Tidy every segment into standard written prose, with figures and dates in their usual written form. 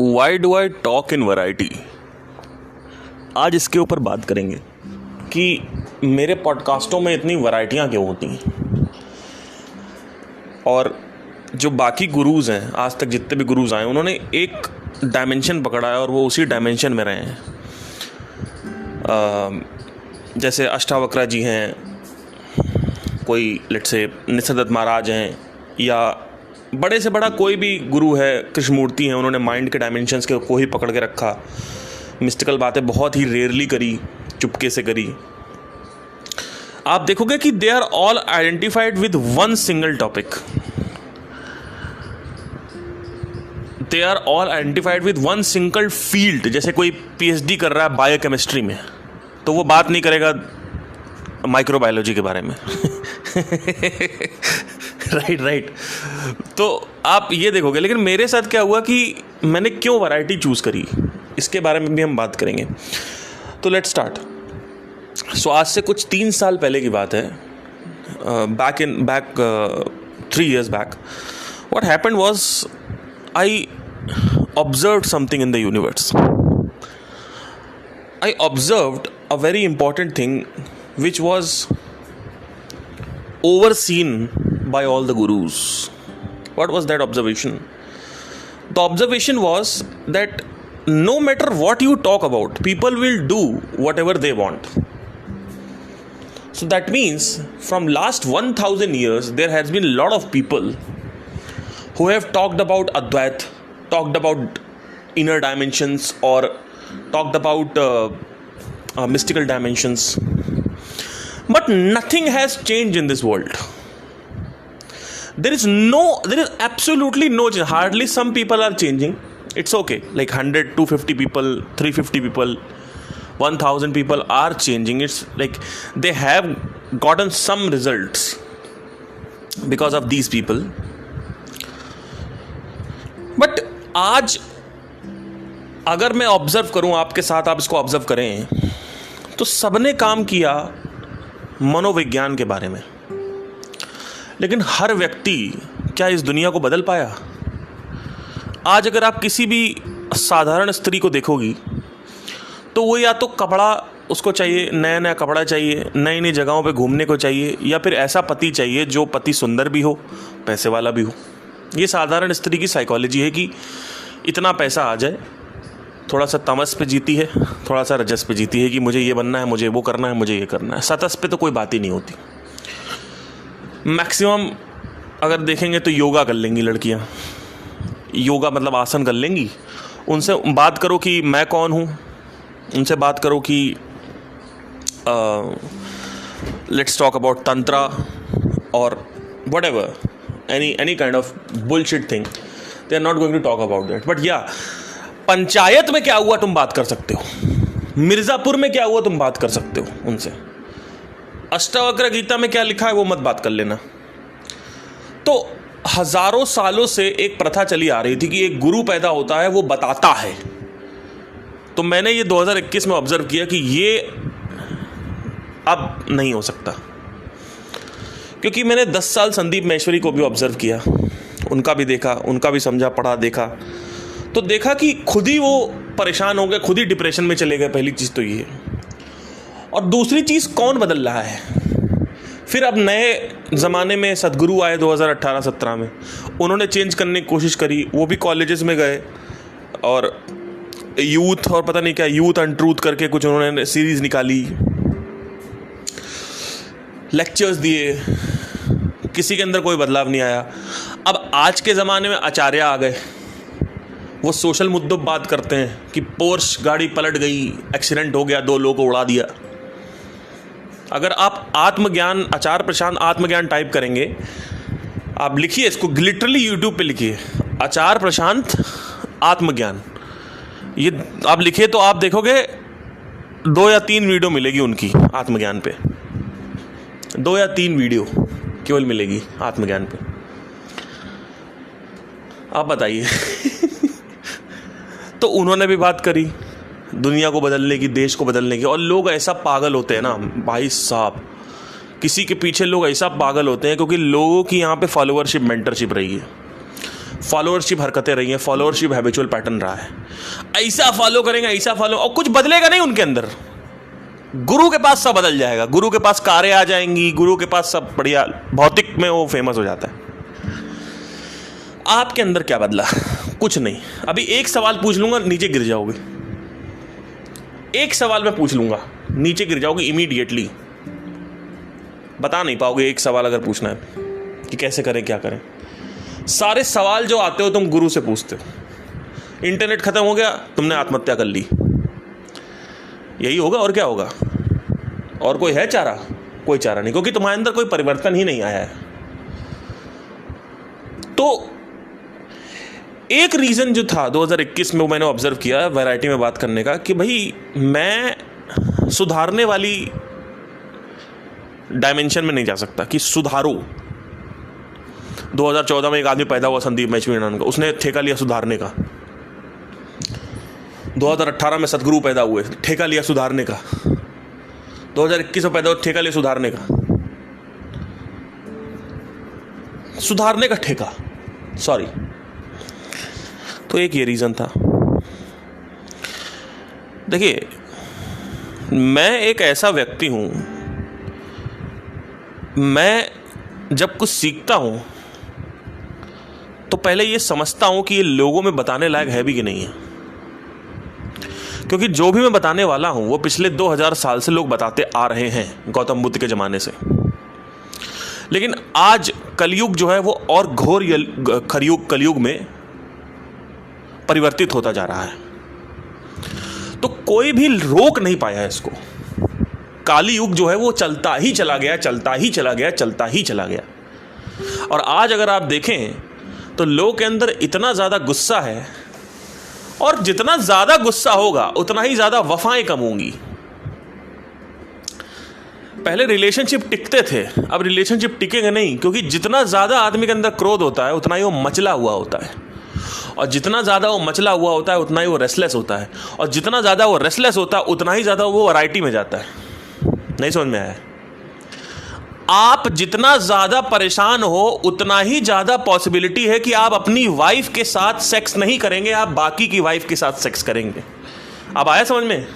Why do I talk in variety. आज इसके ऊपर बात करेंगे कि मेरे पॉडकास्टों में इतनी वैरायटियाँ क्यों होती हैं, और जो बाकी गुरुज़ हैं, आज तक जितने भी गुरुज़ आए, उन्होंने एक डायमेंशन पकड़ा है और वो उसी डायमेंशन में रहे हैं। जैसे अष्टावक्र जी हैं, कोई लेट्स से निसर्गदत्त महाराज हैं, या बड़े से बड़ा कोई भी गुरु है, कृष्णमूर्ति हैं, उन्होंने माइंड के डायमेंशंस को ही पकड़ के रखा। मिस्टिकल बातें बहुत ही रेयरली करी, चुपके से करी। आप देखोगे कि they are all identified with one single topic. They are all identified with one single field. जैसे कोई पीएचडी कर रहा है बायोकेमिस्ट्री में, तो वो बात नहीं करेगा माइक्रोबायोलॉजी के बारे में। राइट। तो आप ये देखोगे। लेकिन मेरे साथ क्या हुआ कि मैंने क्यों वैरायटी चूज़ करी, इसके बारे में भी हम बात करेंगे। तो लेट्स स्टार्ट। सो आज से कुछ 3 साल पहले की बात है, back 3 years back. What happened was I observed something in the universe. I observed a very important thing which was overseen by all the gurus. What was that observation? The observation was that no matter what you talk about, people will do whatever they want. So that means from last 1000 years there has been a lot of people who have talked about Advait, talked about inner dimensions, or talked about mystical dimensions. But nothing has changed in this world. There is absolutely no change. Hardly some people are changing. It's okay. Like 100, 250 people, 350 people, 1000 people are changing. It's like they have gotten some results because of these people. But आज अगर मैं observe करूं आपके साथ, आप इसको observe करें, तो सबने काम किया मनोविज्ञान के बारे में। लेकिन हर व्यक्ति क्या इस दुनिया को बदल पाया? आज अगर आप किसी भी साधारण स्त्री को देखोगी, तो वो या तो कपड़ा उसको चाहिए, नया नया कपड़ा चाहिए, नई नई जगहों पे घूमने को चाहिए, या फिर ऐसा पति चाहिए जो पति सुंदर भी हो, पैसे वाला भी हो। ये साधारण स्त्री की साइकोलॉजी है कि इतना पैसा आ जाए। थोड़ा सा तमस पे जीती है, थोड़ा सा रजस पे जीती है कि मुझे ये बनना है, मुझे वो करना है, मुझे ये करना है। सतस पे तो कोई बात ही नहीं होती। मैक्सिमम अगर देखेंगे तो योगा कर लेंगी लड़कियां। योगा मतलब आसन कर लेंगी। उनसे बात करो कि मैं कौन हूँ, उनसे बात करो कि लेट्स टॉक अबाउट तंत्रा और whatever, any kind of bullshit thing, they are not going to talk about that. But या पंचायत में क्या हुआ तुम बात कर सकते हो, मिर्जापुर में क्या हुआ तुम बात कर सकते हो उनसे। अष्टावक्र गीता में क्या लिखा है वो मत बात कर लेना। तो हजारों सालों से एक प्रथा चली आ रही थी कि एक गुरु पैदा होता है, वो बताता है। तो मैंने ये 2021 में ऑब्जर्व किया कि ये अब नहीं हो सकता, क्योंकि मैंने 10 साल संदीप महेश्वरी को भी ऑब्जर्व किया, उनका भी देखा, उनका भी समझा, पढ़ा, देखा। तो देखा कि खुद ही वो परेशान हो गए, खुद ही डिप्रेशन में चले गए। पहली चीज़ तो ये। और दूसरी चीज़, कौन बदल रहा है? फिर अब नए ज़माने में सदगुरु आए 2018-17 में, उन्होंने चेंज करने की कोशिश करी। वो भी कॉलेजेस में गए और यूथ और पता नहीं क्या, यूथ एंड ट्रूथ करके कुछ उन्होंने सीरीज़ निकाली, लेक्चर्स दिए, किसी के अंदर कोई बदलाव नहीं आया। अब आज के ज़माने में आचार्य आ गए, वो सोशल मुद्दों पर बात करते हैं कि पोर्श गाड़ी पलट गई, एक्सीडेंट हो गया, 2 लोगों को उड़ा दिया। अगर आप आत्मज्ञान, आचार्य प्रशांत आत्मज्ञान टाइप करेंगे, आप लिखिए इसको, लिटरली यूट्यूब पे लिखिए आचार्य प्रशांत आत्मज्ञान, ये आप लिखिए तो आप देखोगे 2 या 3 वीडियो मिलेगी उनकी आत्मज्ञान पे। 2 या 3 वीडियो केवल मिलेगी आत्मज्ञान पे। आप बताइए। तो उन्होंने भी बात करी दुनिया को बदलने की, देश को बदलने की। और लोग ऐसा पागल होते हैं ना भाई साहब, किसी के पीछे लोग ऐसा पागल होते हैं क्योंकि लोगों की यहाँ पे फॉलोअरशिप, मेंटरशिप रही है। फॉलोअरशिप हरकतें रही हैं, फॉलोअरशिप हैबिचुअल पैटर्न रहा है। ऐसा फॉलो करेंगे, ऐसा फॉलो, और कुछ बदलेगा नहीं उनके अंदर। गुरु के पास सब बदल जाएगा, गुरु के पास कारें आ जाएंगी, गुरु के पास सब बढ़िया, भौतिक में वो फेमस हो जाता है। आपके अंदर क्या बदला? कुछ नहीं। अभी एक सवाल पूछ लूंगा, नीचे गिर जाओगे। एक सवाल मैं पूछ लूंगा, नीचे गिर जाओगे इमीडिएटली, बता नहीं पाओगे। एक सवाल अगर पूछना है कि कैसे करें, क्या करें, सारे सवाल जो आते हो तुम गुरु से पूछते हो। इंटरनेट खत्म हो गया, तुमने आत्महत्या कर ली, यही होगा और क्या होगा? और कोई है चारा? कोई चारा नहीं, क्योंकि तुम्हारे अंदर कोई परिवर्तन ही नहीं आया है। तो एक रीजन जो था 2021 में, वो मैंने ऑब्जर्व किया वैरायटी में बात करने का, कि भाई मैं सुधारने वाली डायमेंशन में नहीं जा सकता कि सुधारो। 2014 में एक आदमी पैदा हुआ, संदीप मैचवी नाम का, उसने ठेका लिया सुधारने का। 2018 में सदगुरु पैदा हुए, ठेका लिया सुधारने का। 2021 में पैदा हुआ, ठेका लिया सुधारने का। सुधारने का ठेका, सॉरी। तो एक ये रीजन था। देखिए, मैं एक ऐसा व्यक्ति हूं, मैं जब कुछ सीखता हूं तो पहले ये समझता हूं कि ये लोगों में बताने लायक है भी कि नहीं है। क्योंकि जो भी मैं बताने वाला हूं वो पिछले 2000 साल से लोग बताते आ रहे हैं, गौतम बुद्ध के ज़माने से। लेकिन आज कलयुग जो है वो और घोर कलयुग में परिवर्तित होता जा रहा है, तो कोई भी रोक नहीं पाया है इसको। काली युग जो है वो चलता ही चला गया, चलता ही चला गया, चलता ही चला गया। और आज अगर आप देखें तो लोगों के अंदर इतना ज़्यादा गुस्सा है, और जितना ज़्यादा गुस्सा होगा उतना ही ज़्यादा वफाएं कम होंगी। पहले रिलेशनशिप टिकते थे, अब रिलेशनशिप टिकेंगे नहीं, क्योंकि जितना ज़्यादा आदमी के अंदर क्रोध होता है उतना ही वो मचला हुआ होता है, और जितना ज़्यादा वो मचला हुआ होता है उतना ही वो रेस्टलेस होता है, और जितना ज़्यादा वो रेस्टलेस होता है उतना ही ज़्यादा वो वैरायटी में जाता है। नहीं समझ में आया? आप जितना ज़्यादा परेशान हो उतना ही ज़्यादा पॉसिबिलिटी है कि आप अपनी वाइफ के साथ सेक्स नहीं करेंगे, आप बाकी की वाइफ के साथ सेक्स करेंगे। अब आया समझ में?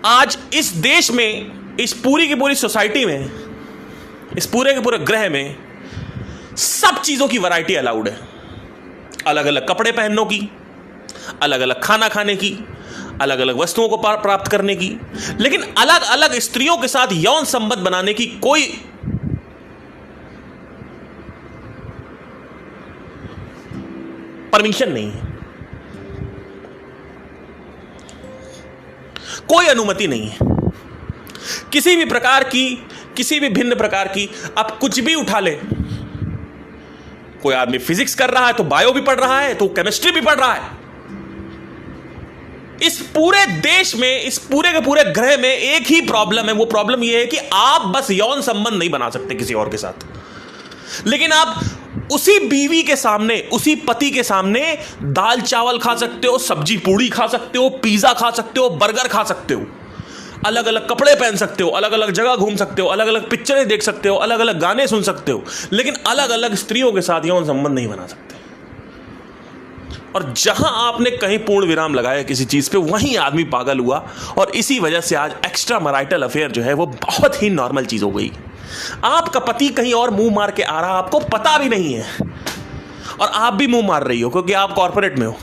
आज इस देश में, इस पूरी की पूरी सोसाइटी में, इस पूरे के पूरे ग्रह में सब चीज़ों की वैरायटी अलाउड है। अलग अलग कपड़े पहनने की, अलग अलग खाना खाने की, अलग अलग वस्तुओं को प्राप्त करने की, लेकिन अलग अलग स्त्रियों के साथ यौन संबंध बनाने की कोई परमिशन नहीं है, कोई अनुमति नहीं है किसी भी प्रकार की, किसी भी भिन्न प्रकार की। आप कुछ भी उठा ले, कोई आदमी फिजिक्स कर रहा है तो बायो भी पढ़ रहा है, तो केमिस्ट्री भी पढ़ रहा है। इस पूरे देश में, इस पूरे के पूरे ग्रह में एक ही प्रॉब्लम है। वो प्रॉब्लम यह है कि आप बस यौन संबंध नहीं बना सकते किसी और के साथ, लेकिन आप उसी बीवी के सामने, उसी पति के सामने दाल चावल खा सकते हो, सब्जी पूड़ी खा सकते हो, पिज्जा खा सकते हो, बर्गर खा सकते हो, अलग अलग कपड़े पहन सकते हो, अलग अलग जगह घूम सकते हो, अलग अलग पिक्चरें देख सकते हो, अलग अलग गाने सुन सकते हो, लेकिन अलग अलग स्त्रियों के साथ यौन संबंध नहीं बना सकते। और जहां आपने कहीं पूर्ण विराम लगाया किसी चीज पे, वहीं आदमी पागल हुआ, और इसी वजह से आज एक्स्ट्रा मैरिटल अफेयर जो है वो बहुत ही नॉर्मल चीज हो गई। आपका पति कहीं और मुंह मार के आ रहा, आपको पता भी नहीं है, और आप भी मुंह मार रही हो क्योंकि आप कॉर्पोरेट में हो।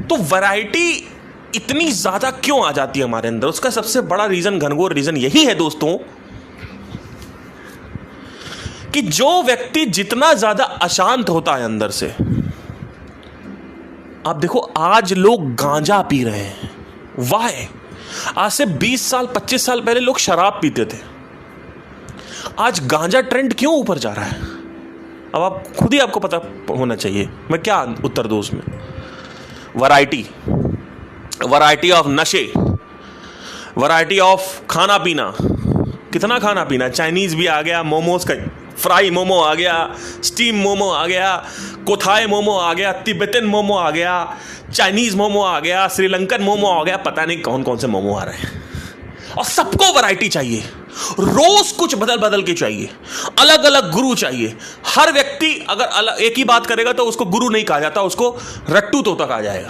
तो वैरायटी इतनी ज्यादा क्यों आ जाती है हमारे अंदर? उसका सबसे बड़ा रीजन, घनघोर रीजन यही है दोस्तों, कि जो व्यक्ति जितना ज्यादा अशांत होता है अंदर से, आप देखो आज लोग गांजा पी रहे हैं। वाह, आज से 20 साल 25 साल पहले लोग शराब पीते थे, आज गांजा ट्रेंड क्यों ऊपर जा रहा है? अब आप खुद ही, आपको पता होना चाहिए, मैं क्या उत्तर दूं उसमें। वैरायटी, वैरायटी ऑफ नशे, वैरायटी ऑफ खाना पीना। कितना खाना पीना? चाइनीज भी आ गया, मोमोज का फ्राई मोमो आ गया, स्टीम मोमो आ गया, कोथाई मोमो आ गया, तिब्बतन मोमो आ गया, चाइनीज मोमो आ गया, श्रीलंकन मोमो आ गया, पता नहीं कौन कौन से मोमो आ रहे हैं। और सबको वैरायटी चाहिए, रोज कुछ बदल बदल के चाहिए, अलग अलग गुरु चाहिए। हर व्यक्ति अगर एक ही बात करेगा तो उसको गुरु नहीं कहा जाता, उसको रट्टू तोता कहा जाएगा।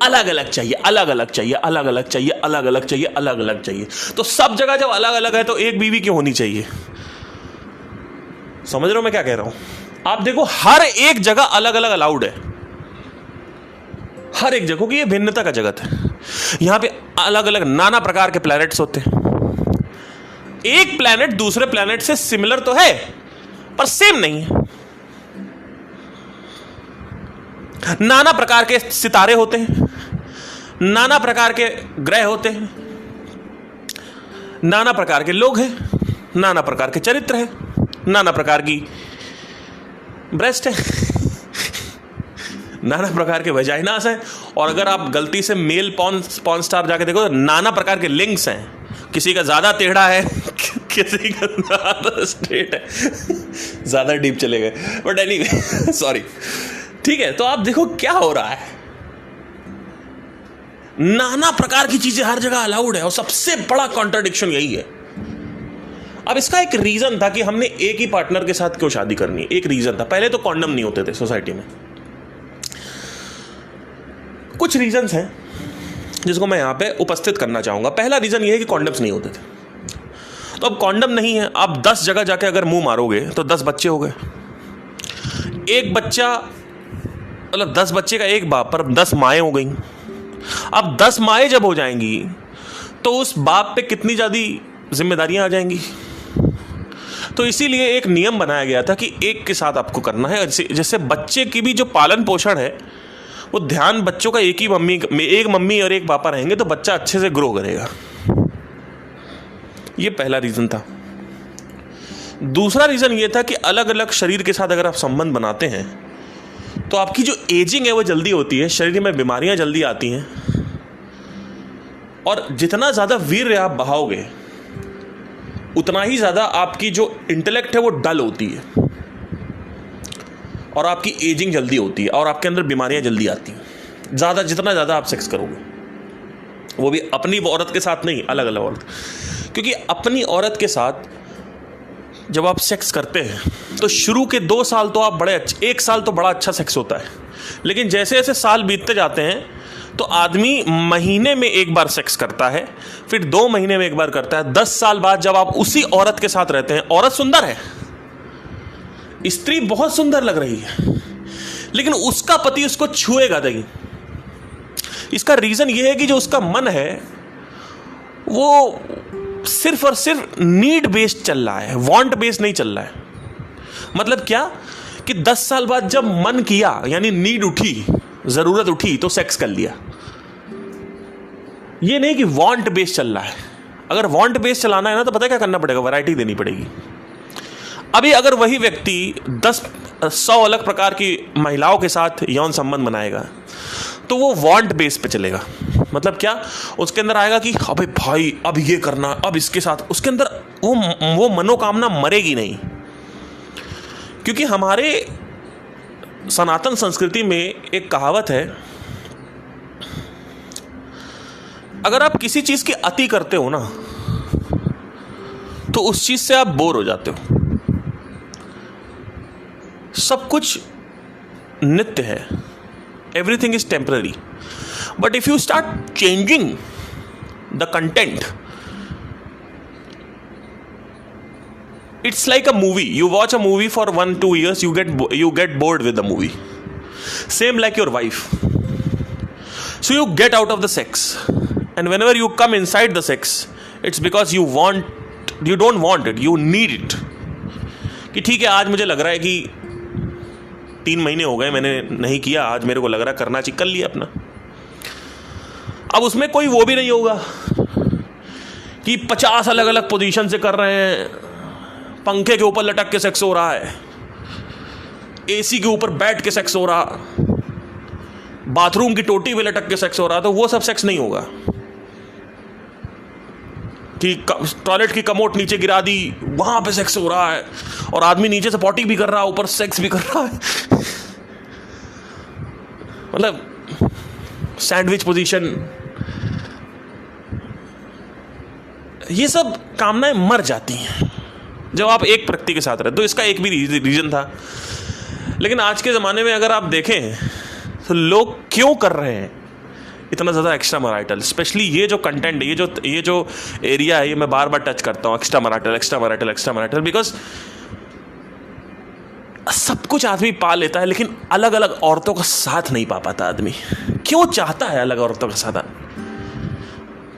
अलग अलग चाहिए, अलग अलग चाहिए, अलग अलग चाहिए, अलग अलग चाहिए, अलग अलग चाहिए। तो सब जगह जब अलग अलग है तो एक बीवी क्यों होनी चाहिए? समझ रहे हो मैं क्या कह रहा हूं? आप देखो हर एक जगह अलग अलग अलाउड है, हर एक जगह की ये भिन्नता का जगत है। यहां पे अलग अलग नाना प्रकार के प्लैनेट्स होते हैं। एक प्लैनेट दूसरे प्लैनेट से सिमिलर तो है पर सेम नहीं है। नाना प्रकार के सितारे होते हैं, नाना प्रकार के ग्रह होते हैं, नाना प्रकार के लोग हैं, नाना प्रकार के चरित्र हैं, नाना प्रकार की ब्रेस्ट है, नाना प्रकार के वेजाइनास हैं। और अगर आप गलती से मेल पॉर्न स्टार जाके देखो तो नाना प्रकार के लिंक्स हैं। किसी का ज्यादा टेढ़ा है, किसी का ज्यादा स्ट्रेट है। ज्यादा डीप चले गए, बट एनीवे सॉरी। ठीक है, तो आप देखो क्या हो रहा है। नाना प्रकार की चीजें हर जगह अलाउड है और सबसे बड़ा कॉन्ट्राडिक्शन यही है। अब इसका एक रीजन था कि हमने एक ही पार्टनर के साथ क्यों शादी करनी है। एक रीजन था, पहले तो कॉन्डम नहीं होते थे सोसाइटी में। कुछ रीजंस हैं जिसको मैं यहां पे उपस्थित करना चाहूंगा। पहला रीजन यह है कि कॉन्डम्स नहीं होते थे। तो अब कॉन्डम नहीं है, आप 10 जगह जाके अगर मुंह मारोगे तो 10 बच्चे हो गए। एक बच्चा मतलब 10 बच्चे का एक बाप पर 10 माएँ हो गई। अब 10 माएँ जब हो जाएंगी तो उस बाप पे कितनी ज़्यादा जिम्मेदारियां आ जाएंगी। तो इसीलिए एक नियम बनाया गया था कि एक के साथ आपको करना है। जैसे बच्चे की भी जो पालन पोषण है वो ध्यान बच्चों का एक मम्मी और एक पापा रहेंगे तो बच्चा अच्छे से ग्रो करेगा। ये पहला रीजन था। दूसरा रीजन ये था कि अलग अलग शरीर के साथ अगर आप संबंध बनाते हैं तो आपकी जो एजिंग है वो जल्दी होती है, शरीर में बीमारियां जल्दी आती हैं और जितना ज़्यादा वीर्य आप बहाओगे उतना ही ज़्यादा आपकी जो इंटेलेक्ट है वो डल होती है और आपकी एजिंग जल्दी होती है और आपके अंदर बीमारियां जल्दी आती हैं। जितना ज़्यादा आप सेक्स करोगे, वो भी अपनी औरत के साथ नहीं, अलग अलग औरत। क्योंकि अपनी औरत के साथ जब आप सेक्स करते हैं तो शुरू के 2 साल तो आप बड़े अच्छे, 1 साल तो बड़ा अच्छा सेक्स होता है, लेकिन जैसे जैसे साल बीतते जाते हैं तो आदमी महीने में एक बार सेक्स करता है, फिर 2 महीने में एक बार करता है। 10 साल बाद जब आप उसी औरत के साथ रहते हैं, औरत सुंदर है, स्त्री बहुत सुंदर लग रही है, लेकिन उसका पति उसको छुएगा नहीं। इसका रीजन यह है कि जो उसका मन है वो सिर्फ और सिर्फ नीड बेस्ड चल रहा है, वांट बेस्ड नहीं चल रहा है। मतलब क्या कि 10 साल बाद जब मन किया, यानी नीड उठी, जरूरत उठी, तो सेक्स कर लिया। ये नहीं कि वांट बेस्ड चल रहा है। अगर वांट बेस्ड चलाना है ना तो पता है क्या करना पड़ेगा, वैरायटी देनी पड़ेगी। अभी अगर वही व्यक्ति 100 अलग प्रकार की महिलाओं के साथ यौन संबंध बनाएगा तो वो वांट बेस पे चलेगा। मतलब क्या, उसके अंदर आएगा कि अबे भाई अब ये करना, अब इसके साथ, उसके अंदर वो मनोकामना मरेगी नहीं। क्योंकि हमारे सनातन संस्कृति में एक कहावत है, अगर आप किसी चीज की अति करते हो ना तो उस चीज से आप बोर हो जाते हो। सब कुछ नित्य है, everything is temporary, but if you start changing the content, it's like a movie. You watch a movie for 1-2 years, you get bored with the movie. Same like your wife. So you get out of the sex, and whenever you come inside the sex, it's because you don't want it, you need it. कि ठीक है, आज मुझे लग रहा है कि 3 महीने हो गए मैंने नहीं किया, आज मेरे को लग रहा है करना चाहिए, कर लिया अपना। अब उसमें कोई वो भी नहीं होगा कि 50 अलग अलग पोजीशन से कर रहे हैं, पंखे के ऊपर लटक के सेक्स हो रहा है, एसी के ऊपर बैठ के सेक्स हो रहा, बाथरूम की टोटी पे लटक के सेक्स हो रहा। तो वो सब सेक्स नहीं होगा कि टॉयलेट की कमोट नीचे गिरा दी, वहां पे सेक्स हो रहा है और आदमी नीचे से पॉटी भी कर रहा है, ऊपर सेक्स भी कर रहा है। मतलब सैंडविच पोजीशन। ये सब कामनाएं मर जाती हैं जब आप एक व्यक्ति के साथ रहे। तो इसका एक भी रीजन था। लेकिन आज के ज़माने में अगर आप देखें तो लोग क्यों कर रहे हैं इतना ज़्यादा एक्स्ट्रा मैरिटल, स्पेशली ये जो कंटेंट, ये जो एरिया है, ये मैं बार बार टच करता हूँ, एक्स्ट्रा मैरिटल, बिकॉज सब कुछ आदमी पा लेता है लेकिन अलग अलग औरतों का साथ नहीं पा पाता आदमी। क्यों चाहता है अलग औरतों का साथ?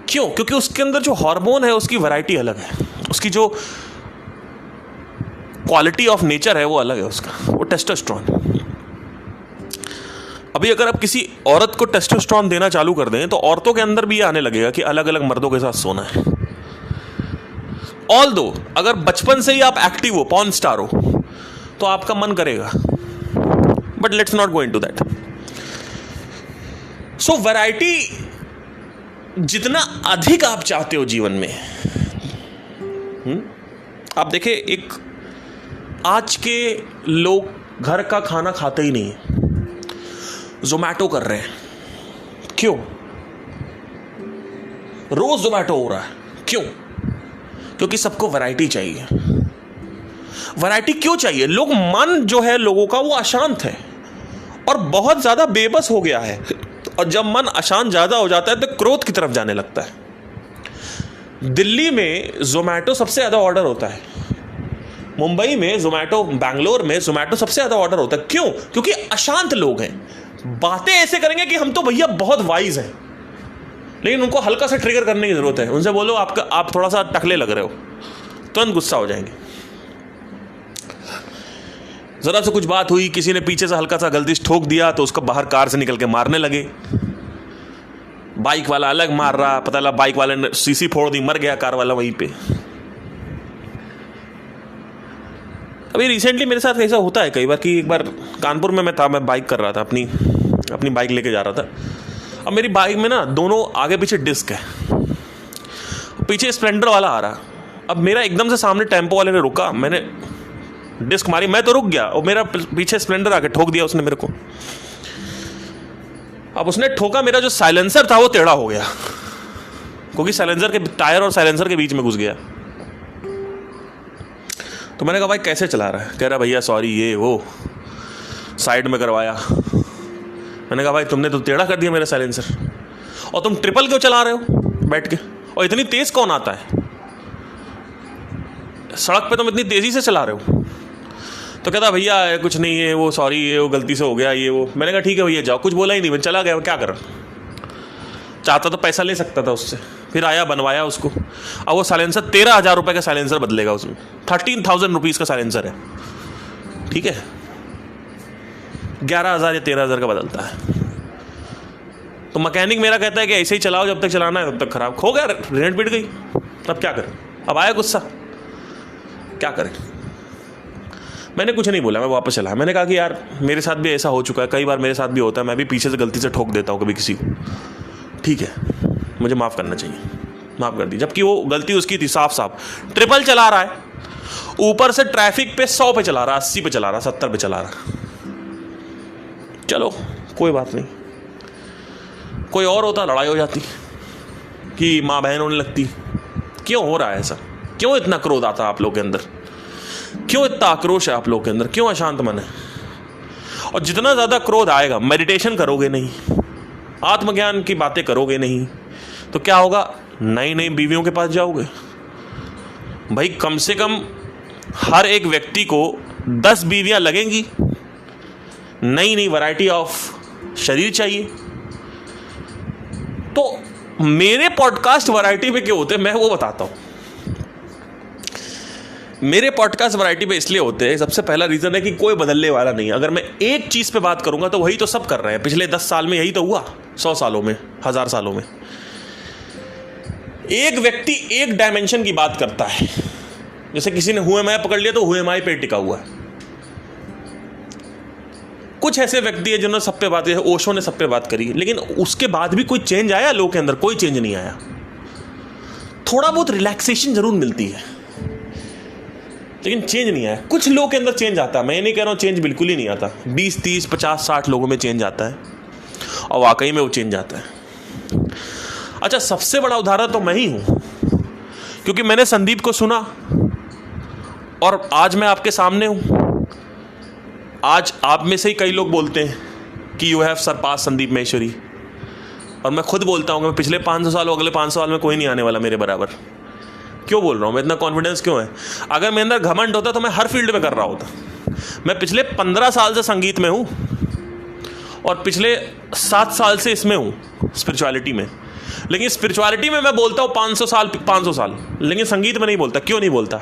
क्यों? क्योंकि उसके अंदर जो हार्मोन है उसकी वैरायटी अलग है, उसकी जो क्वालिटी ऑफ नेचर है वो अलग है उसका, वो टेस्टोस्टेरोन। अभी अगर आप किसी औरत को टेस्टोस्टेरोन देना चालू कर दें तो औरतों के अंदर भी ये आने लगेगा कि अलग अलग मर्दों के साथ सोना है। ऑल्दो अगर बचपन से ही आप एक्टिव हो, पॉर्न स्टार हो, तो आपका मन करेगा, but let's not go into that. So variety जितना अधिक आप चाहते हो जीवन में, आप देखें, एक आज के लोग घर का खाना खाते ही नहीं, जोमैटो कर रहे हैं। क्यों? रोज जोमैटो हो रहा है, क्यों? क्योंकि सबको वैरायटी चाहिए। वैरायटी क्यों चाहिए? मन जो है लोगों का वो अशांत है और बहुत ज्यादा बेबस हो गया है, और जब मन अशांत ज्यादा हो जाता है तो क्रोध की तरफ जाने लगता है। दिल्ली में जोमैटो सबसे ज्यादा ऑर्डर होता है, मुंबई में जोमैटो, बैंगलोर में जोमैटो सबसे ज्यादा ऑर्डर होता है। क्यों? क्योंकि अशांत लोग हैं, बातें ऐसे करेंगे कि हम तो भैया बहुत वाइज हैं, लेकिन उनको हल्का सा ट्रिगर करने की जरूरत है। उनसे बोलो आप थोड़ा सा टकले लग रहे हो, तुरंत गुस्सा हो जाएंगे। जरा से कुछ बात हुई, किसी ने पीछे से हल्का सा गलती से ठोक दिया तो उसको बाहर कार से निकल के मारने लगे। बाइक वाला अलग मार रहा, पता लगा बाइक वाले ने सीसी फोड़ दी, मर गया कार वाला वहीं पे। अभी रिसेंटली मेरे साथ ऐसा होता है कई बार कि एक बार कानपुर में मैं बाइक कर रहा था, अपनी बाइक लेके जा रहा था। अब मेरी बाइक में ना दोनों आगे पीछे डिस्क है, पीछे स्प्लेंडर वाला आ रहा। अब मेरा एकदम से सामने टेम्पो वाले ने रुका, मैंने डिस्क मारी, मैं तो रुक गया और मेरा पीछे स्प्लेंडर आके ठोक दिया उसने मेरे को। अब उसने ठोका, मेरा जो साइलेंसर था वो टेढ़ा हो गया, क्योंकि साइलेंसर के टायर और साइलेंसर के बीच में घुस गया। तो मैंने कहा भाई कैसे चला रहा है? कह रहा भैया सॉरी, ये वो साइड में करवाया। मैंने कहा भाई तुमने तो टेढ़ा कर दिया मेरा साइलेंसर, और तुम ट्रिपल क्यों चला रहे हो बैठ के? और इतनी तेज कौन आता है सड़क पे, तुम इतनी तेजी से चला रहे हो? तो कहता भैया कुछ नहीं है, वो सॉरी, ये वो गलती से हो गया, ये वो। मैंने कहा ठीक है भैया जाओ, कुछ बोला ही नहीं, मैं चला गया। क्या कर, चाहता तो पैसा ले सकता था उससे। फिर आया, बनवाया उसको। अब वो साइलेंसर 13,000 रुपये का साइलेंसर बदलेगा उसमें, 13,000 रुपीज़ का साइलेंसर है, ठीक है, 11,000 या 13,000 का बदलता है। तो मैकेनिक मेरा कहता है कि ऐसे ही चलाओ, जब तक चलाना है तब तक। खराब हो गया, रेंट पिट गई, तब क्या करें? अब आया गुस्सा, क्या करें? मैंने कुछ नहीं बोला, मैं वापस चला। मैंने कहा कि यार मेरे साथ भी ऐसा हो चुका है, कई बार मेरे साथ भी होता है, मैं भी पीछे से गलती से ठोक देता हूँ कभी किसी को, ठीक है, मुझे माफ़ करना चाहिए, माफ़ कर दी। जबकि वो गलती उसकी थी, साफ ट्रिपल चला रहा है, ऊपर से ट्रैफिक पे 100 पे चला रहा, 80 पे चला रहा, 70 पे चला रहा। चलो कोई बात नहीं, कोई और होता लड़ाई हो जाती कि माँ बहन होने लगती। क्यों हो रहा है ऐसा? क्यों इतना क्रोध आता है आप लोग के अंदर? क्यों इतना आक्रोश है आप लोग के अंदर? क्यों अशांत मन है? और जितना ज़्यादा क्रोध आएगा, मेडिटेशन करोगे नहीं, आत्मज्ञान की बातें करोगे नहीं, तो क्या होगा? नई नई बीवियों के पास जाओगे। भाई कम से कम हर एक व्यक्ति को 10 बीवियां लगेंगी, नई नई वैरायटी ऑफ शरीर चाहिए। तो मेरे पॉडकास्ट वैरायटी पे क्यों होते हैं मैं वो बताता हूं। मेरे पॉडकास्ट वैरायटी पे इसलिए होते हैं, सबसे पहला रीजन है कि कोई बदलने वाला नहीं है। अगर मैं एक चीज पे बात करूंगा तो वही तो सब कर रहे हैं। पिछले 10 साल में यही तो हुआ, 100 सालों में, 1000 सालों में। एक व्यक्ति एक डायमेंशन की बात करता है, जैसे किसी ने हु एम आई पकड़ लिया तो हु एम आई पे टिका हुआ है। कुछ ऐसे व्यक्ति है जिन्होंने सब पे बात की, ओशो ने सब पे बात करी, लेकिन उसके बाद भी कोई चेंज आया लोगों के अंदर? कोई चेंज नहीं आया। थोड़ा बहुत रिलैक्सेशन जरूर मिलती है, लेकिन चेंज नहीं आया। कुछ लोगों के अंदर चेंज आता है, मैं नहीं कह रहा हूं चेंज बिल्कुल ही नहीं आता। 20, 30, 50, 60 लोगों में चेंज आता है, और वाकई में वो चेंज आता है। अच्छा, सबसे बड़ा उदाहरण तो मैं ही हूं, क्योंकि मैंने संदीप को सुना और आज मैं आपके सामने हूं। आज आप में से ही कई लोग बोलते हैं कि यू हैव सरपास संदीप माहेश्वरी, और मैं खुद बोलता हूं कि मैं पिछले 500 साल अगले 500 साल में कोई नहीं आने वाला मेरे बराबर। क्यों बोल रहा हूं मैं, इतना कॉन्फिडेंस क्यों है? अगर मेरे अंदर घमंड होता तो मैं हर फील्ड में कर रहा होता। मैं पिछले 15 साल से संगीत में हूं और पिछले 7 साल से इसमें हूं, स्पिरिचुअलिटी में। लेकिन स्पिरिचुअलिटी में मैं बोलता हूँ 500 साल, लेकिन संगीत में नहीं बोलता। क्यों नहीं बोलता?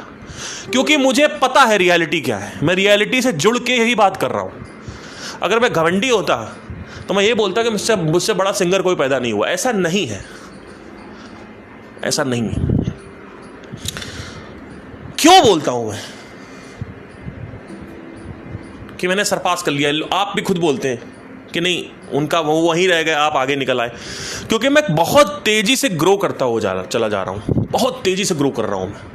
क्योंकि मुझे पता है रियलिटी क्या है। मैं रियलिटी से जुड़ के ही बात कर रहा हूँ। अगर मैं घमंडी होता तो मैं ये बोलता कि मुझसे बड़ा सिंगर कोई पैदा नहीं हुआ। ऐसा नहीं है, ऐसा नहीं है। क्यों बोलता हूं मैं कि मैंने सरपास कर लिया? आप भी खुद बोलते हैं कि नहीं, उनका वो वहीं रह गए, आप आगे निकल आए। क्योंकि मैं बहुत तेजी से ग्रो करता हुआ चला जा रहा हूं, बहुत तेजी से ग्रो कर रहा हूं मैं।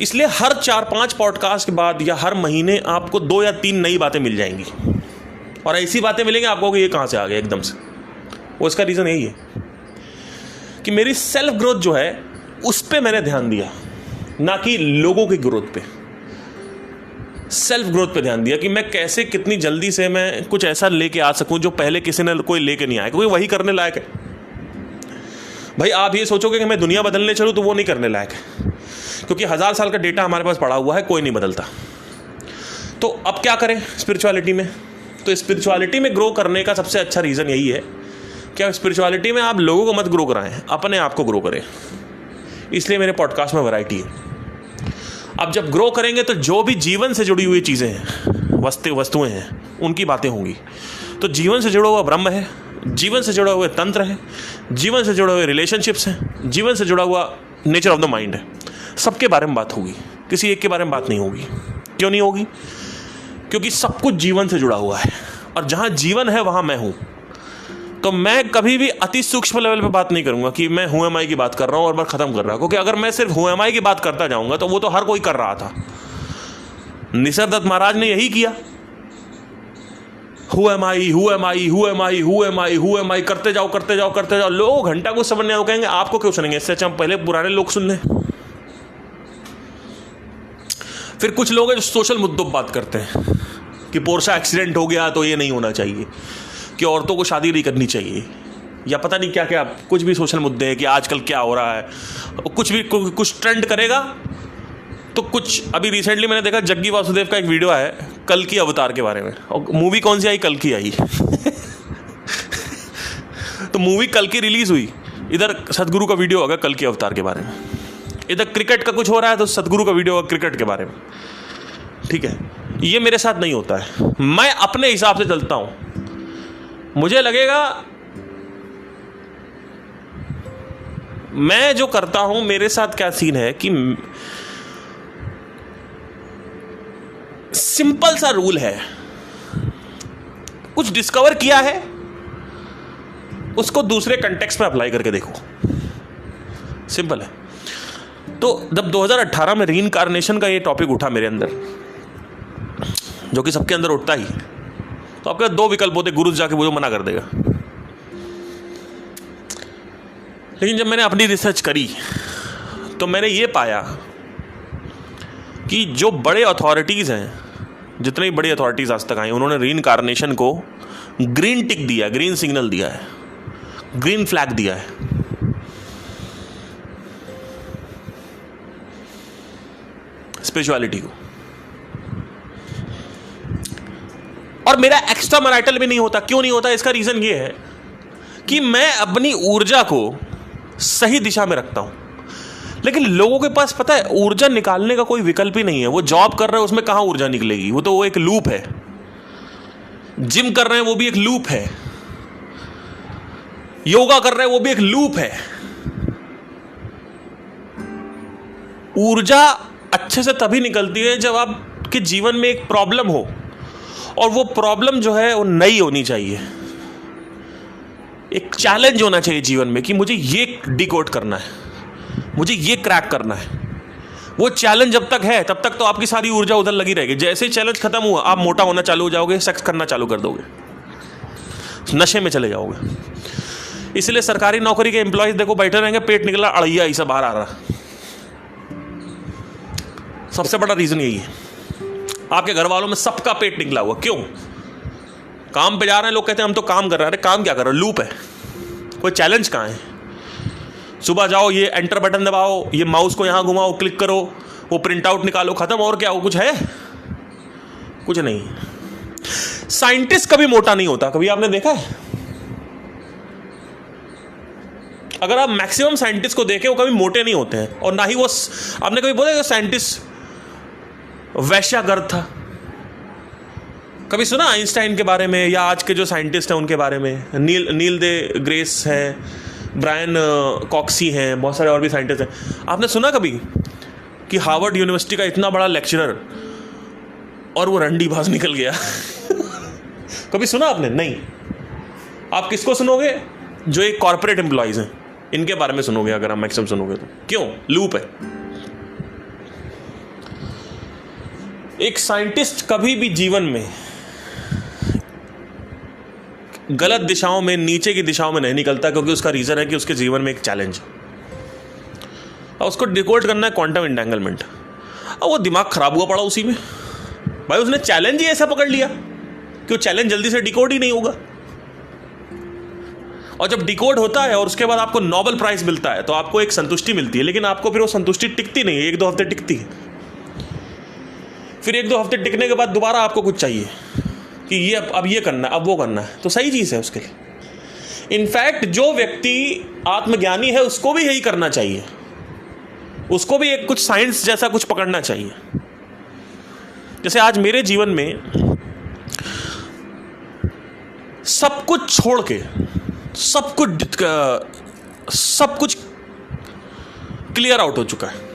इसलिए हर 4-5 पॉडकास्ट के बाद या हर महीने आपको 2 या 3 नई बातें मिल जाएंगी, और ऐसी बातें मिलेंगी आपको कि ये कहां से आ गया एकदम से। वो इसका रीजन यही है कि मेरी सेल्फ ग्रोथ जो है उस पर मैंने ध्यान दिया, ना कि लोगों की ग्रोथ पे। सेल्फ ग्रोथ पे ध्यान दिया कि मैं कैसे कितनी जल्दी से मैं कुछ ऐसा लेके आ सकूं जो पहले किसी ने कोई लेके नहीं आया, क्योंकि वही करने लायक है। भाई आप ये सोचोगे कि मैं दुनिया बदलने चलूं तो वो नहीं करने लायक है, क्योंकि 1000 साल का डेटा हमारे पास पड़ा हुआ है, कोई नहीं बदलता। तो अब क्या करें स्पिरिचुअलिटी में? तो स्पिरिचुअलिटी में ग्रो करने का सबसे अच्छा रीज़न यही है कि स्पिरिचुअलिटी में आप लोगों को मत ग्रो कराएं, अपने आप को ग्रो करें। इसलिए मेरे पॉडकास्ट में वैरायटी है। अब जब ग्रो करेंगे तो जो भी जीवन से जुड़ी हुई चीज़ें हैं, वस्तुएं हैं, उनकी बातें होंगी। तो जीवन से जुड़ा हुआ ब्रह्म है, जीवन से जुड़ा हुआ तंत्र है, जीवन से जुड़े हुए रिलेशनशिप्स हैं, जीवन से जुड़ा हुआ नेचर ऑफ द माइंड है। सबके बारे में बात होगी, किसी एक के बारे में बात नहीं होगी। क्यों नहीं होगी? क्योंकि सब कुछ जीवन से जुड़ा हुआ है, और जहाँ जीवन है वहाँ मैं हूँ। तो मैं कभी भी अति सूक्ष्म लेवल पे बात नहीं करूंगा कि मैं हु एम आई की बात कर रहा हूँ और मैं ख़त्म कर रहा हूँ, क्योंकि अगर मैं सिर्फ हु एम आई की बात करता जाऊंगा तो वो तो हर कोई कर रहा था। निसर्गदत्त महाराज ने यही किया। Who am I, who am I, who am I, who am I, who am I करते जाओ। लोग घंटा कुछ समझ नहीं, कहेंगे आपको क्यों सुनेंगे, इससे अच्छा हम पहले पुराने लोग सुन लें। फिर कुछ लोग हैं जो सोशल मुद्दों पर बात करते हैं कि पोर्शा एक्सीडेंट हो गया तो ये नहीं होना चाहिए, कि औरतों को शादी नहीं करनी चाहिए, या पता नहीं क्या क्या कुछ भी सोशल मुद्दे हैं कि आजकल क्या हो रहा है। कुछ भी कुछ ट्रेंड करेगा तो कुछ। अभी रिसेंटली मैंने देखा जग्गी वासुदेव का एक वीडियो है कल की अवतार के बारे में, और मूवी कौन सी आई? कल की आई। तो मूवी कल की रिलीज हुई, इधर सदगुरु का वीडियो होगा कल की अवतार के बारे में, इधर क्रिकेट का कुछ हो रहा है तो सदगुरु का वीडियो होगा क्रिकेट के बारे में। ठीक है, ये मेरे साथ नहीं होता है। मैं अपने हिसाब से चलता हूं। मुझे लगेगा मैं जो करता हूं, मेरे साथ क्या सीन है कि सिंपल सा रूल है, कुछ डिस्कवर किया है उसको दूसरे कंटेक्स्ट में अप्लाई करके देखो। सिंपल है। तो जब 2018 में रीइंकार्नेशन का ये टॉपिक उठा मेरे अंदर, जो कि सबके अंदर उठता ही, तो आपके 2 विकल्प होते, गुरु जाके वो मना कर देगा। लेकिन जब मैंने अपनी रिसर्च करी तो मैंने ये पाया कि जो बड़े अथॉरिटीज़ हैं, जितने बड़ी अथॉरिटीज़ आज तक आई, उन्होंने रीइंकार्नेशन को ग्रीन टिक दिया, ग्रीन सिग्नल दिया है, ग्रीन फ्लैग दिया है। स्पिरिचुअलिटी को। और मेरा एक्स्ट्रा मैरिटल भी नहीं होता। क्यों नहीं होता? इसका रीज़न ये है कि मैं अपनी ऊर्जा को सही दिशा में रखता हूं। लेकिन लोगों के पास पता है ऊर्जा निकालने का कोई विकल्प ही नहीं है। वो जॉब कर रहे हैं, उसमें कहां ऊर्जा निकलेगी? वो एक लूप है। जिम कर रहे हैं, वो भी एक लूप है। योगा कर रहे हैं, वो भी एक लूप है। ऊर्जा अच्छे से तभी निकलती है जब आपके जीवन में एक प्रॉब्लम हो, और वो प्रॉब्लम जो है वो नई होनी चाहिए। एक चैलेंज होना चाहिए जीवन में कि मुझे ये डिकोड करना है, मुझे ये क्रैक करना है। वो चैलेंज जब तक है तब तक तो आपकी सारी ऊर्जा उधर लगी रहेगी। जैसे ही चैलेंज खत्म हुआ, आप मोटा होना चालू हो जाओगे, सेक्स करना चालू कर दोगे, नशे में चले जाओगे। इसलिए सरकारी नौकरी के एम्प्लॉयज देखो बैठे रहेंगे, पेट निकला अड़ैया ऐसा बाहर आ रहा, सबसे बड़ा रीजन यही है। आपके घर वालों में सबका पेट निकला हुआ, क्यों? काम पे जा रहे हैं, लोग कहते हैं हम तो काम कर रहे हैं। अरे काम क्या कर रहे हो? लूप है, कोई चैलेंज कहाँ है? सुबह जाओ, ये एंटर बटन दबाओ, ये माउस को यहां घुमाओ, क्लिक करो, वो प्रिंट आउट निकालो, खत्म। और क्या हो? कुछ है? कुछ नहीं। साइंटिस्ट कभी मोटा नहीं होता, कभी आपने देखा है? अगर आप मैक्सिमम साइंटिस्ट को देखें, वो कभी मोटे नहीं होते हैं। और ना ही वो, आपने कभी बोला साइंटिस्ट वैश्यागर्त था? कभी सुना आइंस्टाइन के बारे में, या आज के जो साइंटिस्ट हैं उनके बारे में? नील दे ग्रेस है, ब्रायन कॉक्सी हैं, बहुत सारे और भी साइंटिस्ट हैं। आपने सुना कभी कि हार्वर्ड यूनिवर्सिटी का इतना बड़ा लेक्चरर और वो रंडीबाज निकल गया? कभी सुना आपने? नहीं। आप किसको सुनोगे? जो एक कॉर्पोरेट एम्प्लॉइज हैं, इनके बारे में सुनोगे अगर आप मैक्सिमम सुनोगे तो। क्यों? लूप है। एक साइंटिस्ट कभी भी जीवन में गलत दिशाओं में, नीचे की दिशाओं में नहीं निकलता, क्योंकि उसका रीजन है कि उसके जीवन में एक चैलेंज है और उसको डिकोड करना है क्वांटम एंटेंगलमेंट। और वो दिमाग खराब हुआ पड़ा उसी में। भाई उसने चैलेंज ही ऐसा पकड़ लिया कि वो चैलेंज जल्दी से डिकोड ही नहीं होगा। और जब डिकोड होता है और उसके बाद आपको नोबेल प्राइज मिलता है तो आपको एक संतुष्टि मिलती है, लेकिन आपको फिर वो संतुष्टि टिकती नहीं है, 1-2 हफ्ते टिकती है। फिर 1-2 हफ्ते टिकने के बाद दोबारा आपको कुछ चाहिए कि ये अब ये करना है, अब वो करना है। तो सही चीज़ है उसके लिए। इनफैक्ट जो व्यक्ति आत्मज्ञानी है उसको भी यही करना चाहिए, उसको भी एक कुछ साइंस जैसा कुछ पकड़ना चाहिए। जैसे आज मेरे जीवन में सब कुछ छोड़ के सब कुछ क्लियर आउट हो चुका है।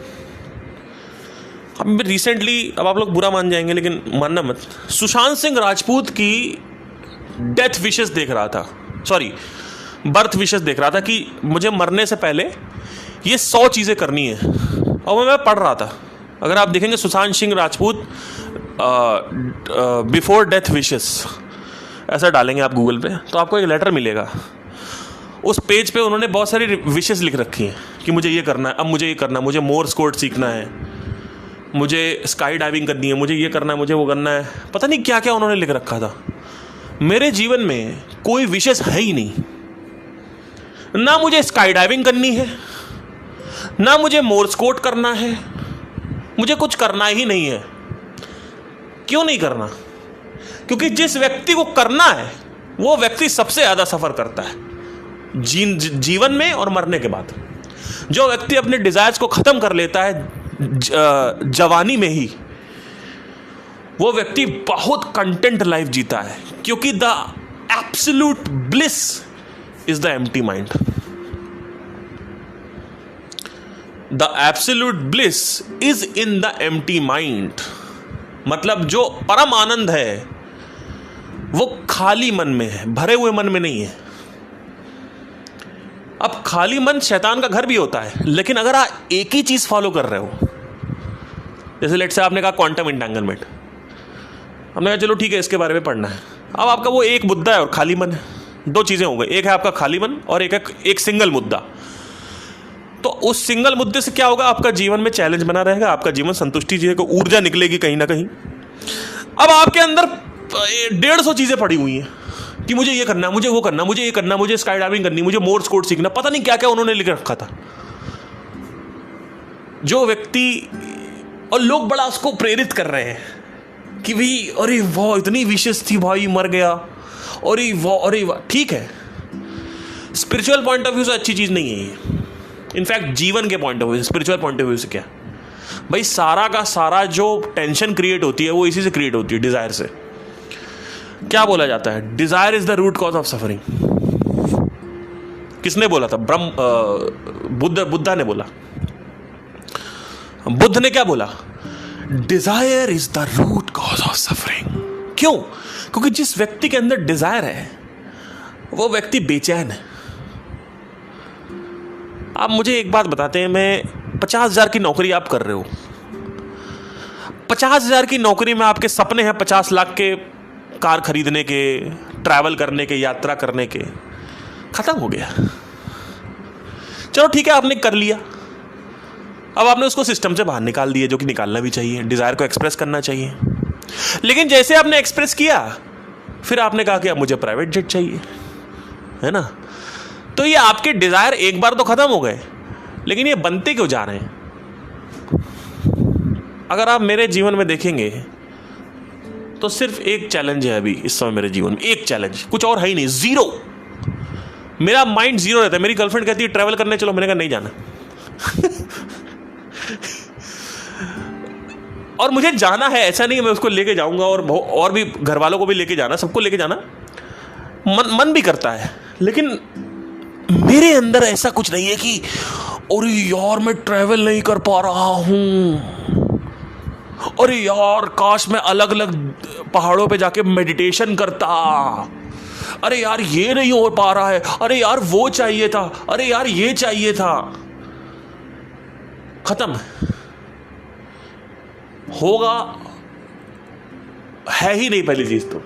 अब रिसेंटली, अब आप लोग बुरा मान जाएंगे लेकिन मानना मत, सुशांत सिंह राजपूत की डेथ विशेस देख रहा था, सॉरी बर्थ विशेस देख रहा था कि मुझे मरने से पहले ये 100 चीज़ें करनी है। और मैं पढ़ रहा था, अगर आप देखेंगे Sushant Singh Rajput before death wishes ऐसा डालेंगे आप गूगल पे तो आपको एक लेटर मिलेगा। उस पेज पे उन्होंने बहुत सारी विशेस लिख रखी हैं कि मुझे ये करना है, अब मुझे ये करना है, मुझे मोर्स कोड सीखना है, मुझे स्काई डाइविंग करनी है, मुझे ये करना है, मुझे वो करना है, पता नहीं क्या क्या उन्होंने लिख रखा था। मेरे जीवन में कोई विशेष है ही नहीं। ना मुझे स्काई डाइविंग करनी है, ना मुझे मोर्स कोड करना है, मुझे कुछ करना ही नहीं है। क्यों नहीं करना? क्योंकि जिस व्यक्ति को करना है वो व्यक्ति सबसे ज़्यादा सफ़र करता है जीवन में और मरने के बाद। जो व्यक्ति अपने डिजायर्स को ख़त्म कर लेता है जवानी में ही, वो व्यक्ति बहुत कंटेंट लाइफ जीता है, क्योंकि the absolute bliss is the empty mind. The absolute bliss is in the empty mind. मतलब जो परम आनंद है वो खाली मन में है, भरे हुए मन में नहीं है। अब खाली मन शैतान का घर भी होता है, लेकिन अगर आप एक ही चीज फॉलो कर रहे हो, जैसे लेट से आपने कहा क्वांटम एंटेंगलमेंट, हमने कहा चलो ठीक है इसके बारे में पढ़ना है। अब आपका वो एक मुद्दा है और खाली मन है, 2 चीजें हो गई। एक है आपका खाली मन और एक सिंगल मुद्दा। तो उस सिंगल मुद्दे से क्या होगा? आपका जीवन में चैलेंज बना रहेगा, आपका जीवन संतुष्टि जिएगा, ऊर्जा निकलेगी कहीं ना कहीं। अब आपके अंदर 150 चीजें पड़ी हुई हैं कि मुझे ये करना, मुझे वो करना, मुझे ये करना, मुझे स्काई डाइविंग करनी, मुझे मोर्स कोड सीखना, पता नहीं क्या क्या उन्होंने लिख रखा था। जो व्यक्ति, और लोग बड़ा उसको प्रेरित कर रहे हैं कि भाई अरे वाह इतनी विशेष थी भाई, मर गया, अरे वाह अरे वाह। ठीक है, स्पिरिचुअल पॉइंट ऑफ व्यू से अच्छी चीज नहीं है ये। इनफैक्ट जीवन के point of view, spiritual point of view से क्या भाई, सारा का सारा जो टेंशन क्रिएट होती है वो इसी से क्रिएट होती है, डिजायर से। क्या बोला जाता है? Desire is the root cause of suffering. किसने बोला था? बुद्धा ने बोला। बुद्ध ने क्या बोला? Desire is the root cause of suffering. क्यों? क्योंकि जिस व्यक्ति के अंदर डिजायर है वो व्यक्ति बेचैन है। आप मुझे एक बात बताते हैं, मैं 50,000 की नौकरी आप कर रहे हो, 50,000 की नौकरी में आपके सपने हैं 50 लाख के कार खरीदने के, ट्रैवल करने के, यात्रा करने के, खत्म हो गया। चलो ठीक है आपने कर लिया, अब आपने उसको सिस्टम से बाहर निकाल दिया, जो कि निकालना भी चाहिए, डिजायर को एक्सप्रेस करना चाहिए। लेकिन जैसे आपने एक्सप्रेस किया, फिर आपने कहा कि अब मुझे प्राइवेट जेट चाहिए, है ना। तो ये आपके डिजायर एक बार तो खत्म हो गए, लेकिन ये बनते क्यों जा रहे हैं? अगर आप मेरे जीवन में देखेंगे तो सिर्फ एक चैलेंज है अभी इस समय मेरे जीवन में, एक चैलेंज, कुछ और है ही नहीं, जीरो। मेरा माइंड जीरो रहता है। मेरी गर्लफ्रेंड कहती है ट्रैवल करने चलो, मैंने कहा नहीं जाना। और मुझे जाना है, ऐसा नहीं मैं उसको लेके जाऊंगा, और भी घर वालों को भी लेके जाना, सबको लेके जाना मन भी करता है, लेकिन मेरे अंदर ऐसा कुछ नहीं है कि अरे यार मैं ट्रैवल नहीं कर पा रहा हूं, अरे यार काश मैं अलग अलग पहाड़ों पे जाके मेडिटेशन करता, अरे यार ये नहीं हो पा रहा है, अरे यार वो चाहिए था, अरे यार ये चाहिए था। खत्म। होगा है ही नहीं पहली चीज तो,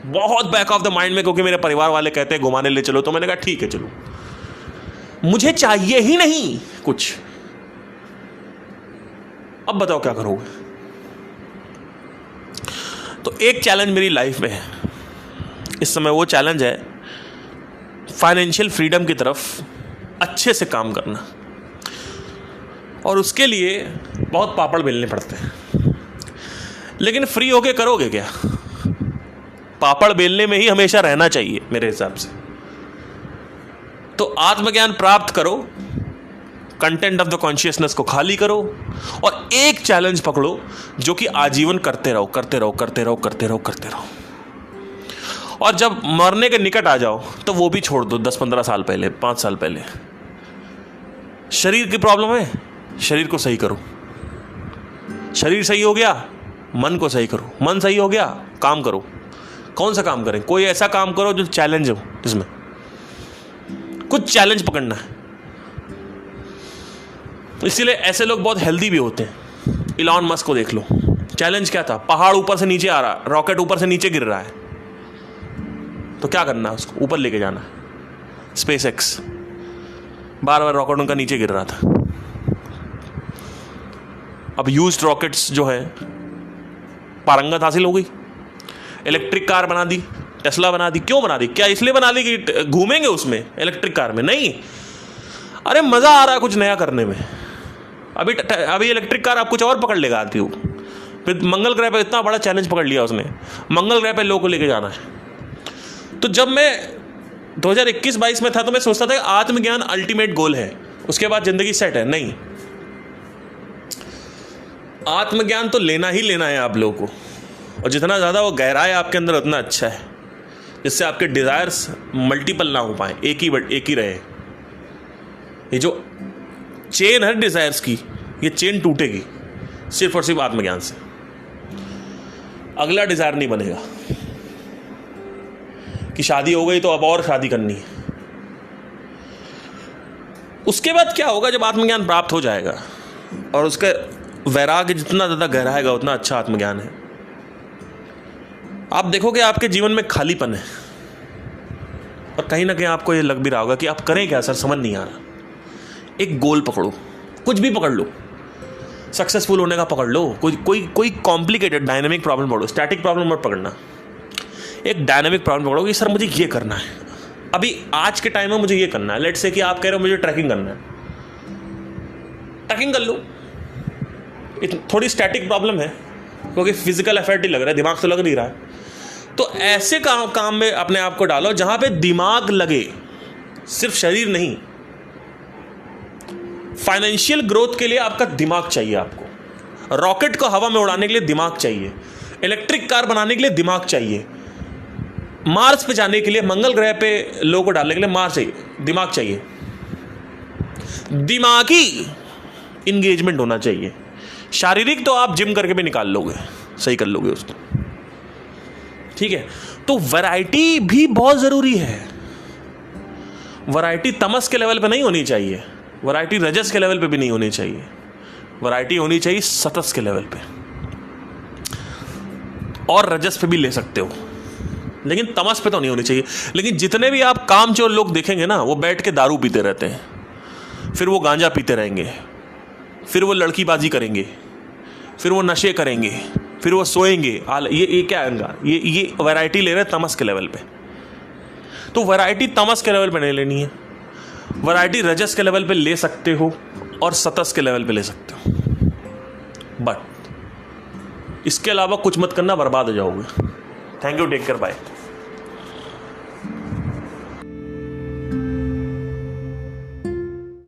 बहुत बैक ऑफ द माइंड में, क्योंकि मेरे परिवार वाले कहते हैं घुमाने ले चलो, तो मैंने कहा ठीक है चलो, मुझे चाहिए ही नहीं कुछ। अब बताओ क्या करोगे? तो एक चैलेंज मेरी लाइफ में है इस समय, वो चैलेंज है फाइनेंशियल फ्रीडम की तरफ अच्छे से काम करना, और उसके लिए बहुत पापड़ बेलने पड़ते हैं। लेकिन फ्री होके करोगे क्या? पापड़ बेलने में ही हमेशा रहना चाहिए मेरे हिसाब से। तो आत्मज्ञान प्राप्त करो, कंटेंट ऑफ द कॉन्शियसनेस को खाली करो, और एक चैलेंज पकड़ो जो कि आजीवन करते रहो, करते रहो, करते रहो, करते रहो, करते रहो। और जब मरने के निकट आ जाओ तो वो भी छोड़ दो, 10-15 साल पहले, 5 साल पहले। शरीर की प्रॉब्लम है, शरीर को सही करो। शरीर सही हो गया, मन को सही करो। मन सही हो गया, काम करो। कौन सा काम करें? कोई ऐसा काम करो जो चैलेंज हो, जिसमें कुछ चैलेंज पकड़ना है। इसीलिए ऐसे लोग बहुत हेल्दी भी होते हैं। इलॉन मस्क को देख लो, चैलेंज क्या था? पहाड़ ऊपर से नीचे आ रहा, रॉकेट ऊपर से नीचे गिर रहा है, तो क्या करना है? उसको ऊपर लेके जाना है। स्पेस एक्स, बार बार रॉकेट उनका नीचे गिर रहा था। अब यूज्ड रॉकेट्स जो है पारंगत हासिल हो गई, इलेक्ट्रिक कार बना दी, टेस्ला बना दी। क्यों बना दी? क्या इसलिए बना दी कि घूमेंगे उसमें, इलेक्ट्रिक कार में? नहीं, अरे मजा आ रहा है कुछ नया करने में। अभी इलेक्ट्रिक कार आप कुछ और पकड़ लेगा आती हो। फिर मंगल ग्रह पे इतना बड़ा चैलेंज पकड़ लिया उसने, मंगल ग्रह पे लोगों को लेके जाना है। तो जब मैं 2021-22 में था तो मैं सोचता था कि आत्मज्ञान अल्टीमेट गोल है, उसके बाद जिंदगी सेट है। नहीं, आत्मज्ञान तो लेना ही लेना है आप लोगों को, और जितना ज़्यादा वो गहरा है आपके अंदर उतना अच्छा है, जिससे आपके डिज़ायर्स मल्टीपल ना हो पाए, एक ही रहे। ये जो चेन है डिज़ायर्स की, ये चेन टूटेगी सिर्फ और सिर्फ आत्मज्ञान से। अगला डिज़ायर नहीं बनेगा कि शादी हो गई तो अब और शादी करनी है। उसके बाद क्या होगा? जब आत्मज्ञान प्राप्त हो जाएगा और उसका वैराग्य जितना ज़्यादा गहराएगा उतना अच्छा आत्मज्ञान है, आप देखोगे आपके जीवन में खालीपन है। और कहीं ना कहीं आपको ये लग भी रहा होगा कि आप करें क्या सर, समझ नहीं आ रहा। एक गोल पकड़ो, कुछ भी पकड़ लो, सक्सेसफुल होने का पकड़ लो, कोई कॉम्प्लिकेटेड डायनामिक प्रॉब्लम पकड़ो, स्टैटिक प्रॉब्लम मत पकड़ना। एक डायनामिक प्रॉब्लम पकड़ो कि सर मुझे ये करना है, अभी आज के टाइम में मुझे ये करना है। लेट्स से कि आप कह रहे हो मुझे ट्रैकिंग करना है, ट्रैकिंग कर लो। थोड़ी स्टैटिक प्रॉब्लम है क्योंकि फिजिकल एफर्ट ही लग रहा है, दिमाग तो लग नहीं रहा है। तो ऐसे काम में अपने आप को डालो जहां पे दिमाग लगे, सिर्फ शरीर नहीं। फाइनेंशियल ग्रोथ के लिए आपका दिमाग चाहिए आपको। रॉकेट को हवा में उड़ाने के लिए दिमाग चाहिए, इलेक्ट्रिक कार बनाने के लिए दिमाग चाहिए, मार्स पे जाने के लिए, मंगल ग्रह पे लोगों को डालने के लिए मार्स चाहिए, दिमाग चाहिए। दिमागी इंगेजमेंट होना चाहिए। शारीरिक तो आप जिम करके भी निकाल लोगे, सही कर लोगे उसको, ठीक है। तो वैरायटी भी बहुत जरूरी है। वैरायटी तमस के लेवल पे नहीं होनी चाहिए, वैरायटी रजस के लेवल पे भी नहीं होनी चाहिए, वैरायटी होनी चाहिए सतस के लेवल पे। और रजस पे भी ले सकते हो, लेकिन तमस पे तो नहीं होनी चाहिए। लेकिन जितने भी आप कामचोर लोग देखेंगे ना, वो बैठ के दारू पीते रहते हैं, फिर वो गांजा पीते रहेंगे, फिर वो लड़कीबाजी करेंगे, फिर वो नशे करेंगे, फिर वो सोएंगे। ये क्या आएगा? ये वैरायटी ले रहे हैं तमस के लेवल पे। तो वैरायटी तमस के लेवल पे नहीं लेनी है, वैरायटी रजस के लेवल पे ले सकते हो और सतस के लेवल पे ले सकते हो, बट इसके अलावा कुछ मत करना, बर्बाद हो जाओगे। Thank you, take care, bye.